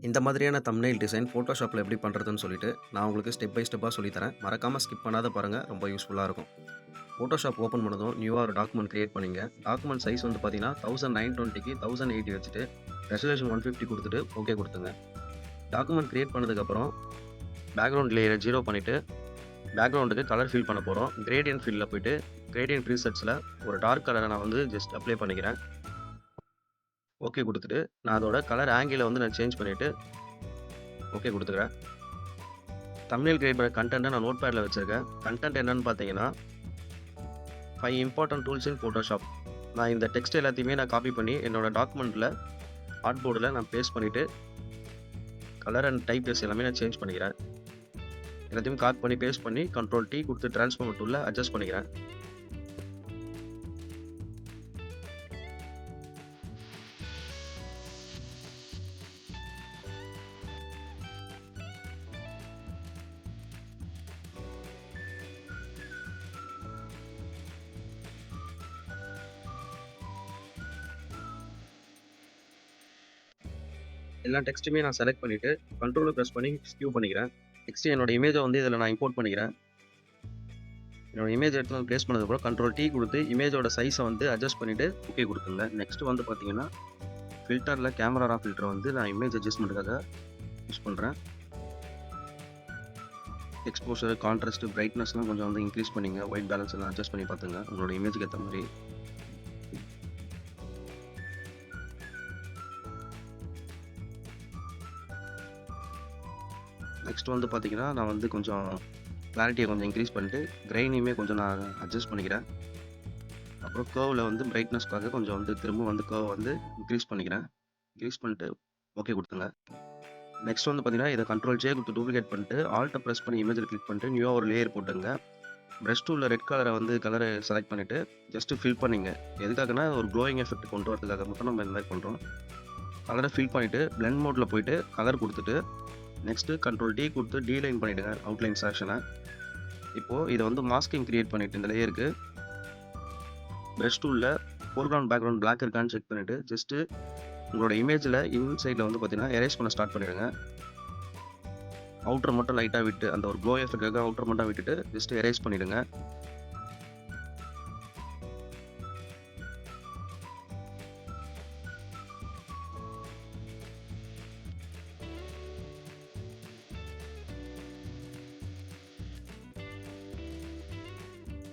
இந்த மாதிரியான thumbnail design ஃபோட்டோஷாப்பில் எப்படி பண்ணுறதுன்னு சொல்லிட்டு நான் உங்களுக்கு ஸ்டெப் பை ஸ்டெப்பாக சொல்லித்தரேன். மறக்காமல் ஸ்கிப் பண்ணாத பாருங்கள், ரொம்ப யூஸ்ஃபுல்லாக இருக்கும். ஃபோட்டோஷாப் ஓப்பன் பண்ணதும் நியூவாக ஒரு டாக்குமெண்ட் கிரியேட் பண்ணிங்க. டாக்குமெண்ட் சைஸ் வந்து பார்த்தீங்கன்னா 1920க்கு 1080 வச்சுட்டு ரெசல்யூஷன் 150 கொடுத்துட்டு ஓகே கொடுத்துங்க. டாக்குமெண்ட் கிரியேட் பண்ணதுக்கப்புறம் பேக்ரவுண்ட் லேயரை 0 பண்ணிவிட்டு பேக்ரவுண்டுக்கு கலர் ஃபில் பண்ண போகிறோம். கிரேடியன்ட் ஃபில்லில் போய்ட்டு கிரேடியன்ட் ப்ரீசெட்ஸில் ஒரு டார்க் கலரை நான் வந்து ஜஸ்ட் அப்ளை பண்ணிக்கிறேன். ஓகே கொடுத்துட்டு நான் அதோட கலர் ஆங்கிளை வந்து நான் சேஞ்ச் பண்ணிவிட்டு ஓகே கொடுத்துக்கிறேன். தம்ப்நெயில் கிரியேட் பண்ண கண்டென்ட்டை நான் நோட் பேடில் வச்சுருக்கேன். கண்டென்ட் என்னன்னு பார்த்தீங்கன்னா 5 இம்பார்ட்டன்ட் டூல்ஸ் இன் ஃபோட்டோஷாப். நான் இந்த டெக்ஸ்ட் எல்லாத்தையுமே நான் காப்பி பண்ணி என்னோட டாக்குமெண்ட்டில் ஆர்ட் போர்டில் நான் பேஸ்ட் பண்ணிவிட்டு கலர் அண்ட் டைப் எல்லாமே நான் சேஞ்ச் பண்ணிக்கிறேன். எல்லாத்தையும் காப்பி பண்ணி பேஸ்ட் பண்ணி Ctrl T கொடுத்து ட்ரான்ஸ்ஃபார்மர் டூலில் அட்ஜஸ்ட் பண்ணிக்கிறேன். எல்லா டெக்ஸ்ட்டுமே நான் செலக்ட் பண்ணிவிட்டு கண்ட்ரோலை ப்ரெஸ் பண்ணி ஸ்கியூ பண்ணிக்கிறேன். நெக்ஸ்ட்டு என்னோட இமேஜை வந்து இதில் நான் இம்போர்ட் பண்ணிக்கிறேன். என்னோட இமேஜ் எடுத்து வந்து ப்ளேஸ் பண்ணதுக்கப்புறம் Ctrl T கொடுத்து இமேஜோட சைஸை வந்து அட்ஜஸ்ட் பண்ணிவிட்டு ஓகே கொடுத்துங்க. நெக்ஸ்ட்டு வந்து பார்த்தீங்கன்னா ஃபில்டரில் கேமரா ஃபில்டரை வந்து நான் இமேஜ் அட்ஜஸ்ட்மெண்ட்டுக்காக யூஸ் பண்ணுறேன். எக்ஸ்போஷர், கான்ட்ராஸ்ட், பிரைட்னஸ்லாம் கொஞ்சம் வந்து இன்க்ரீஸ் பண்ணிங்க. ஒயிட் பேலன்ஸ் எல்லாம் அட்ஜஸ்ட் பண்ணி பார்த்துங்க உங்களோட இமேஜுக்கு ஏற்ற மாதிரி. நெக்ஸ்ட் வந்து பார்த்தீங்கன்னா நான் வந்து கொஞ்சம் கிளாரிட்டியை கொஞ்சம் இன்க்ரீஸ் பண்ணிட்டு கிரைனையுமே கொஞ்சம் நான் அட்ஜஸ்ட் பண்ணிக்கிறேன். அப்புறம் கர்வில் வந்து பிரைட்னஸ்க்காக கொஞ்சம் வந்து திரும்ப வந்து கர்வ் வந்து இன்க்ரீஸ் பண்ணிக்கிறேன். இன்க்ரீஸ் பண்ணிட்டு ஓகே கொடுத்துங்க. நெக்ஸ்ட் வந்து பார்த்தீங்கன்னா இதை Ctrl J கொடுத்து டூப்ளிகேட் பண்ணிட்டு ஆல்ட்டை ப்ரெஸ் பண்ணி இமேஜில் கிளிக் பண்ணிட்டு நியூவாக ஒரு லேயர் போட்டுங்க. ப்ரஷ் டூலில் ரெட் கலரை வந்து கலரை செலக்ட் பண்ணிவிட்டு ஜஸ்ட்டு ஃபில் பண்ணிங்க. எதுக்காகனா ஒரு க்ளோயிங் எஃபெக்ட் கொண்டு வரதுக்காக மட்டும் நம்ம இந்த மாதிரி பண்ணுறோம். கலரை ஃபில் பண்ணிவிட்டு பிளெண்ட் மோடில் போயிட்டு கலர் கொடுத்துட்டு நெக்ஸ்ட்டு Ctrl D கொடுத்து டீலைன் பண்ணிவிடுங்க அவுட்லைன் செக்ஷனை. இப்போது இதை வந்து மாஸ்கிங் க்ரியேட் பண்ணிவிட்டு இந்த லேயருக்கு ப்ரஷ் டூலில் ஃபோர்க்ரவுண்ட் பேக்ரவுண்ட் பிளாக் இருக்கான்னு செக் பண்ணிவிட்டு ஜஸ்ட்டு உங்களோட இமேஜில் இன்சைடில் வந்து பார்த்தீங்கன்னா எரேஸ் பண்ண ஸ்டார்ட் பண்ணிவிடுங்க. அவுட்டர் மட்டும் லைட்டாக விட்டு அந்த ஒரு க்ளோ எஃபெக்டாக அவுட்டர் மட்டும் விட்டுட்டு ஜஸ்ட்டு எரேஸ் பண்ணிவிடுங்க.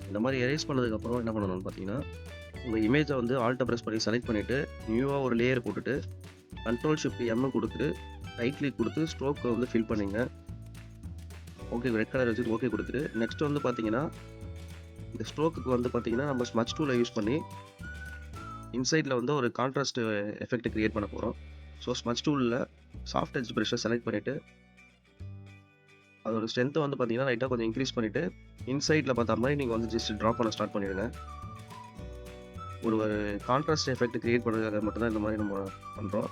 இந்த மாதிரி எரேஸ் பண்ணதுக்கப்புறம் என்ன பண்ணணும்னு பார்த்தீங்கன்னா உங்கள் இமேஜை வந்து ஆல்ட்டை ப்ரெஸ் பண்ணி செலக்ட் பண்ணிவிட்டு நியூவாக ஒரு லேயர் போட்டுட்டு Ctrl Shift M கொடுத்துட்டு ரைட் கிளிக் கொடுத்து ஸ்ட்ரோக்கை வந்து ஃபில் பண்ணிங்க. ஓகே ரெட் கலர் வச்சுட்டு ஓகே கொடுத்துட்டு நெக்ஸ்ட் வந்து பார்த்தீங்கன்னா இந்த ஸ்ட்ரோக்குக்கு வந்து பார்த்தீங்கன்னா நம்ம ஸ்மட்ச் டூலை யூஸ் பண்ணி இன்சைடில் வந்து ஒரு கான்ட்ராஸ்ட் எஃபெக்ட் க்ரியேட் பண்ண போகிறோம். ஸோ ஸ்மட்ச் டூலில் சாஃப்ட் எட்ஜ் ப்ரெஷ்ஷை செலக்ட் பண்ணிவிட்டு அதோட ஸ்ட்ரென்த்தை வந்து பார்த்தீங்கன்னா லைட்டாக கொஞ்சம் இன்க்ரீஸ் பண்ணிவிட்டு இன்சைடில் பார்த்த மாதிரி நீங்கள் வந்து ஜஸ்ட் ட்ரா பண்ண ஸ்டார்ட் பண்ணிவிடுங்க. ஒரு கான்ட்ராஸ்ட் எஃபெக்ட் க்ரியேட் பண்ணுறதுக்காக மட்டும்தான் இந்த மாதிரி நம்ம பண்ணுறோம்.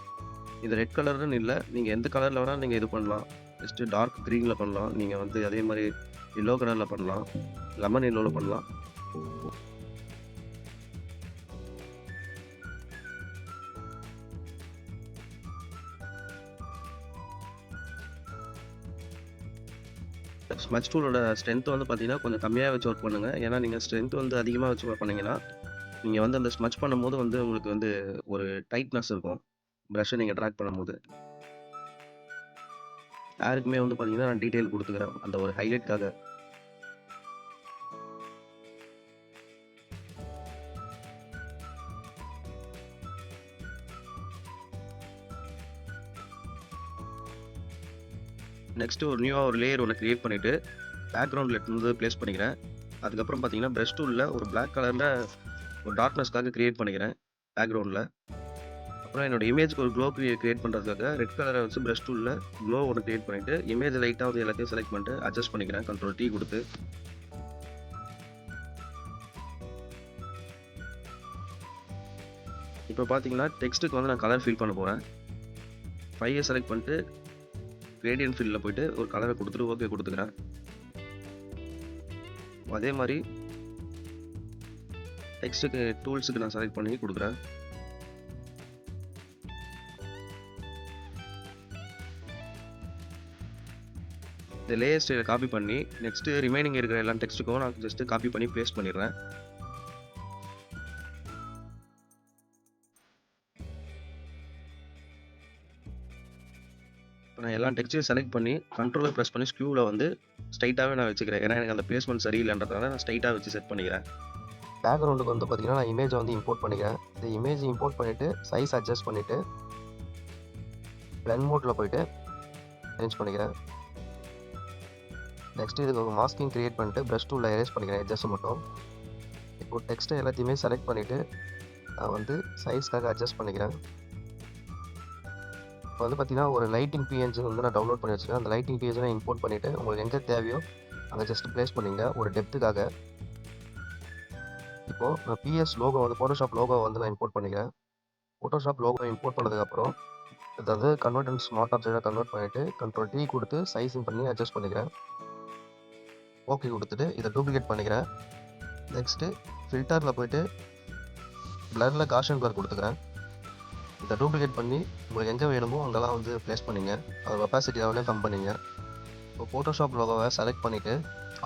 இது ரெட் கலர்னு இல்லை, நீங்கள் எந்த கலரில் வேணால் நீங்கள் இது பண்ணலாம். ஜஸ்ட்டு டார்க் க்ரீனில் பண்ணலாம், நீங்கள் வந்து அதே மாதிரி எல்லோ கலரில் பண்ணலாம், லெமன் எல்லோவில் பண்ணலாம். ஸ்மட்ச் டூலோட ஸ்ட்ரென்த் வந்து பார்த்தீங்கன்னா கொஞ்சம் கம்மியாக வச்சு ஒர்க் பண்ணுங்கள். ஏன்னா நீங்கள் ஸ்ட்ரென்த் வந்து அதிகமாக வச்சு ஒர்க் பண்ணிங்கன்னா நீங்கள் வந்து அந்த ஸ்மட்ச் பண்ணும்போது வந்து உங்களுக்கு வந்து ஒரு டைட்னஸ் இருக்கும் ப்ரஷ்ஷை நீங்கள் ட்ராக் பண்ணும்போது. யாருக்குமே வந்து பார்த்தீங்கன்னா நான் டீட்டெயில் கொடுத்துக்கிறேன் அந்த ஒரு ஹைலைட்காக. நெக்ஸ்ட்டு ஒரு நியூவாக ஒரு லேயர் ஒன்று க்ரியேட் பண்ணிவிட்டு பேக்ரவுண்டில் எடுத்து ப்ளேஸ் பண்ணிக்கிறேன். அதுக்கப்புறம் பார்த்தீங்கன்னா ப்ரஷ் டூலில் ஒரு பிளாக் கலரில் ஒரு டார்க்னஸ்க்காக க்ரியேட் பண்ணிக்கிறேன் பேக்ரவுண்டில். அப்புறம் என்னோட இமேஜுக்கு ஒரு க்ளோ க்ரியேட் பண்ணுறதுக்காக ரெட் கலரை வச்சு ப்ரஷ் டூலில் க்ளோ ஒன்று க்ரியேட் பண்ணிவிட்டு இமேஜ் லைட்டாக வந்து எல்லாத்தையும் செலக்ட் பண்ணிட்டு அட்ஜஸ்ட் பண்ணிக்கிறேன் Ctrl T கொடுத்து. இப்போ பார்த்தீங்கன்னா டெக்ஸ்ட்டுக்கு வந்து நான் கலர் ஃபில் பண்ண போகிறேன். 5 செலக்ட் பண்ணிட்டு கிரேடியன்ட் ஃபில்லில் போய்ட்டு ஒரு கலரை கொடுத்துட்டு ஓகே கொடுத்துக்கிறேன். அதே மாதிரி டெக்ஸ்ட்டுக்கு டூல்ஸுக்கு நான் செலக்ட் பண்ணி கொடுக்குறேன். இந்த லேயர் ஸ்டைலை காப்பி பண்ணி நெக்ஸ்ட்டு ரிமைனிங் இருக்கிற எல்லா டெக்ஸ்ட்டுக்கும் நான் ஜஸ்ட்டு காப்பி பண்ணி பேஸ்ட் பண்ணிடுறேன். இப்போ நான் எல்லா டெக்ஸ்ட்டையும் செலக்ட் பண்ணி கண்ட்ரோலை ப்ரெஸ் பண்ணி ஸ்க்யூவில் வந்து ஸ்ட்ரைட்டாகவே நான் வச்சுக்கிறேன். ஏன்னா எனக்கு அந்த பிளேஸ்மெண்ட் சரியில்லைன்றதுனால நான் ஸ்ட்ரைட்டாக வச்சு செட் பண்ணிக்கிறேன். பேக்ரவுண்டுக்கு வந்து பார்த்தீங்கன்னா நான் இமேஜை வந்து இம்போர்ட் பண்ணிக்கிறேன். இந்த இமேஜ் இம்போர்ட் பண்ணிவிட்டு சைஸ் அட்ஜஸ்ட் பண்ணிவிட்டு பிளெண்ட் மோடில் போயிட்டு அரேஞ்ச் பண்ணிக்கிறேன். நெக்ஸ்ட்டு இதுக்கு ஒரு மாஸ்கிங் க்ரியேட் பண்ணிட்டு ப்ரஷ் டூலில் எரேஸ் பண்ணிக்கிறேன் எட்ஜஸ் மட்டும். இப்போ டெக்ஸ்ட்டை எல்லாத்தையுமே செலக்ட் பண்ணிவிட்டு நான் வந்து சைஸ்க்காக அட்ஜஸ்ட் பண்ணிக்கிறேன். இப்போ வந்து பார்த்தீங்கன்னா ஒரு லைட்டிங் பிஎன்ஜி வந்து நான் டவுன்லோட் பண்ணி வச்சுருக்கேன். அந்த லைட்டிங் பிஎன்ஜி நான் இம்போர்ட் பண்ணிவிட்டு உங்களுக்கு எங்கே தேவையோ அங்கே ஜஸ்ட் ப்ளேஸ் பண்ணிங்க ஒரு டெப்த்துக்காக. இப்போது நான் பிஎஸ் லோகோ வந்து ஃபோட்டோஷாப் லோகோ வந்து நான் இம்போர்ட் பண்ணிக்கிறேன். ஃபோட்டோஷாப் லோகோ இம்போர்ட் பண்ணதுக்கப்புறம் அதாவது கன்வெர்ட் அண்ட் ஸ்மார்ட் ஆப்ஜெக்டாக கன்வெர்ட் பண்ணிவிட்டு கண்ட்ரோல் T கொடுத்து சைஸிங் பண்ணி அட்ஜஸ்ட் பண்ணிக்கிறேன். ஓகே கொடுத்துட்டு இதை டூப்ளிகேட் பண்ணிக்கிறேன். நெக்ஸ்ட்டு ஃபில்டரில் போய்ட்டு பிளரில் காஷன் பிளர் கொடுத்துக்கிறேன். இதை டூப்ளிகேட் பண்ணி உங்களுக்கு எங்கே வேணுமோ அங்கெல்லாம் வந்து ப்ளேஸ் பண்ணிங்க. அது ஒப்பாசிட்டி லெவலே கம் பண்ணிங்க. இப்போ ஃபோட்டோஷாப் லோகோவை செலக்ட் பண்ணிவிட்டு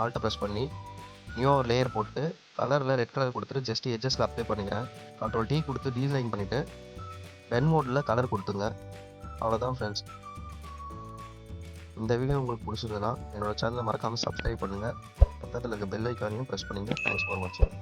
ஆல்ட்டை ப்ரெஸ் பண்ணி நியூ ஒரு லேயர் போட்டு கலரில் ரெட் கலர் கொடுத்துட்டு ஜஸ்ட் எட்ஜஸில் அப்ளை பண்ணிக்கிறேன். கண்ட்ரோல் T கொடுத்து டீசைன் பண்ணிவிட்டு பென் மோடில் கலர் கொடுத்துங்க. அவ்வளோதான் ஃப்ரெண்ட்ஸ். இந்த வீடியோ உங்களுக்கு பிடிச்சிருந்ததுன்னா என்னோடய சேனலை மறக்காமல் சப்ஸ்கிரைப் பண்ணுங்கள். பக்கத்தில் இருக்க பெல் ஐக்கானையும் ப்ரெஸ் பண்ணுங்கள். தேங்க்ஸ் ஃபார் வாட்சிங்.